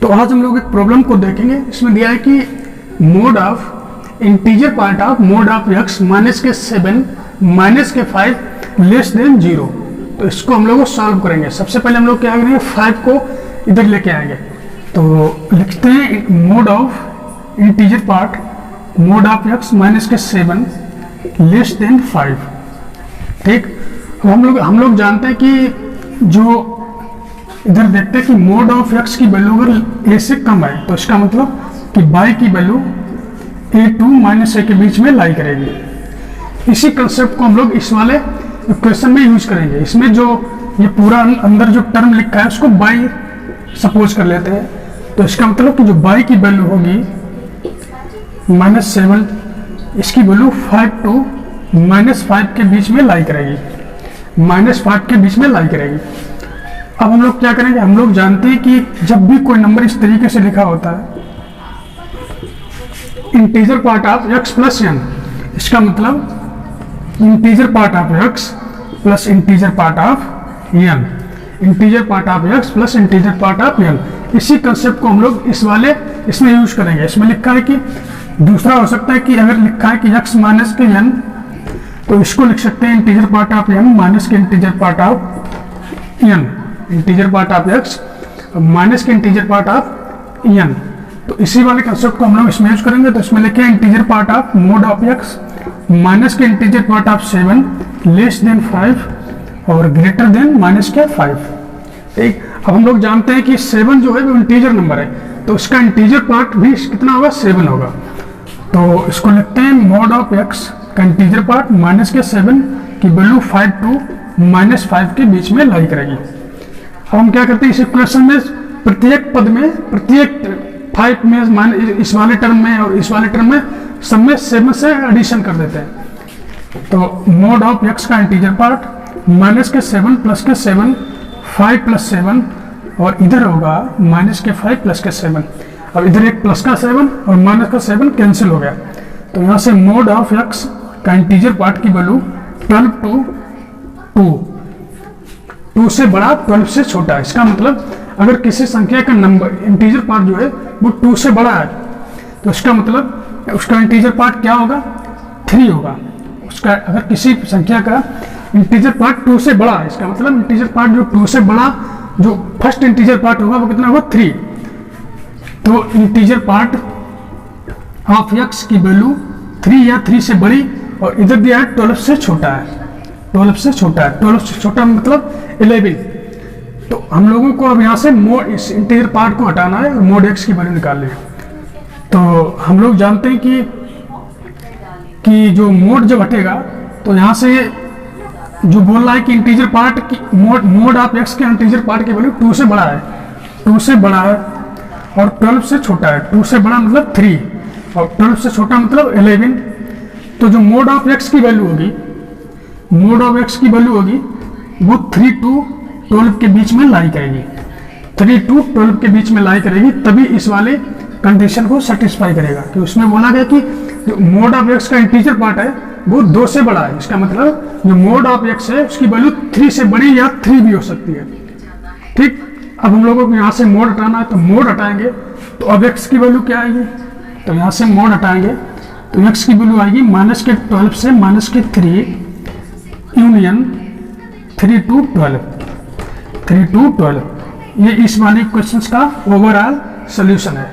तो आज हम लोग एक प्रॉब्लम को देखेंगे। इसमें दिया है कि mode of integer part of mode of x minus के 7 माइनस के 5 लेस देन 0। तो इसको हम लोग सॉल्व करेंगे। सबसे पहले हम लोग क्या करेंगे, 5 को इधर लेके आएंगे। तो लिखते हैं mode of integer part mode of x minus के 7 लेस देन 5। ठीक, अब हम लोग जानते हैं कि जो इधर देखते हैं कि मोड ऑफ x की वैल्यू अगर a से कम है तो इसका मतलब कि y की वैल्यू a2 माइनस a के बीच में लाई करेगी। इसी कंसेप्ट को हम लोग इस वाले इक्वेशन में यूज करेंगे। इसमें जो ये पूरा अंदर जो टर्म लिखा है उसको y सपोज कर लेते हैं। तो इसका मतलब कि जो y की वैल्यू होगी -7, इसकी वैल्यू 5 to -5 के बीच में लाई करेगी, -5 के बीच में लाई करेगी। अब हम लोग क्या करेंगे, हम लोग जानते हैं कि जब भी कोई नंबर इस तरीके से लिखा होता है integer part of x plus n, इसका मतलब integer part of x plus integer part of n, integer part of x plus integer part of n। इसी कंसेप्ट को हम लोग इसमें यूज करेंगे। इसमें लिखा है कि दूसरा हो सकता है कि अगर लिखा है कि x माइनस के n, तो इसको लिख सकते हैं integer part of n minus k integer part of n, integer part of x minus k integer part of n। तो इसी वाले कंसेप्ट को हम लोग इसमें यूज करेंगे। तो इसमें लिखे integer part of mode of x minus k integer part of 7 less than 5 और ग्रेटर देन माइनस के 5। ठीक, अब हम लोग जानते हैं कि 7 जो है वो इंटीजर नंबर है, तो इसका इंटीजर पार्ट भी कितना होगा, 7 होगा। तो इसको लिखते हैं मोड ऑफ x का इंटीजर पार्ट माइनस के 7 की वैल्यू 5 to -5 के बीच में लाई करेगी। अब हम क्या करते हैं, इस इक्वेशन में प्रत्येक पद में, प्रत्येक 5 में इस वाले टर्म में और इस वाले टर्म में सब में 7 से एडिशन कर देते हैं। तो मोड ऑफ x का इंटीजर पार्ट माइनस के 7 प्लस के 7 5 प्लस 7 और इधर होगा माइनस के 5 प्लस के 7। अब इधर एक प्लस का 7 और माइनस का 7 कैंसिल हो गया। तो यहाँ से मोड ऑफ x का इंटीजर पार्ट की वैल्यू 12 to 2 से बड़ा 12 से छोटा। इसका मतलब अगर किसी संख्या का नंबर इंटीजर पार्ट जो है वो 2 से बड़ा है तो इसका मतलब उसका इंटीजर पार्ट क्या होगा, 3 होगा। उसका अगर किसी संख्या का इंटीजर पार्ट 2 से बड़ा है, इसका मतलब इंटीजर पार्ट जो 2 से बड़ा, जो फर्स्ट इंटीजर पार्ट होगा वो कितना होगा, 3। तो इंटीजर पार्ट ऑफ x की वैल्यू 3 या 3 से बड़ी और इधर दिया है 12 से छोटा है, 12 से छोटा है। 12 से छोटा मतलब 11। तो हम लोगों को अब यहाँ से मोड, इस इंटीजर पार्ट को हटाना है और मोड x की वैल्यू निकालनी है। तो हम लोग जानते हैं कि जो मोड जब हटेगा तो यहाँ से जो बोल रहा है कि इंटीजर पार्ट की मोड ऑफ x के इंटीजर पार्ट की वैल्यू 2 से बड़ा है, 2 से बड़ा है और 12 से छोटा है। 2 से बड़ा मतलब 3 और 12 से छोटा मतलब 11। तो जो मोड ऑफ x की वैल्यू होगी, मोड ऑफ x की वैल्यू होगी वो 3 to 12 के बीच में लाई करेगी, 3 to 12 के बीच में लाई करेगी, तभी इस वाले कंडीशन को सेटिस्फाई करेगा। कि उसमें बोला गया कि जो मोड ऑफ x का इंटीजर पार्ट है वो 2 से बड़ा है। इसका मतलब जो मोड ऑफ x है उसकी वैल्यू 3 से बड़ी या 3 भी हो सकती है। ठीक, अब हम लोगों को यहाँ से मोड हटाना है तो मोड हटाएंगे तो अब x की वैल्यू क्या आएगी, तो यहाँ से मोड हटाएंगे तो x की वैल्यू आएगी माइनस के 12 से माइनस के 3 यूनियन 3 to 12। ये इस वाले क्वेश्चंस का ओवरऑल सॉल्यूशन है।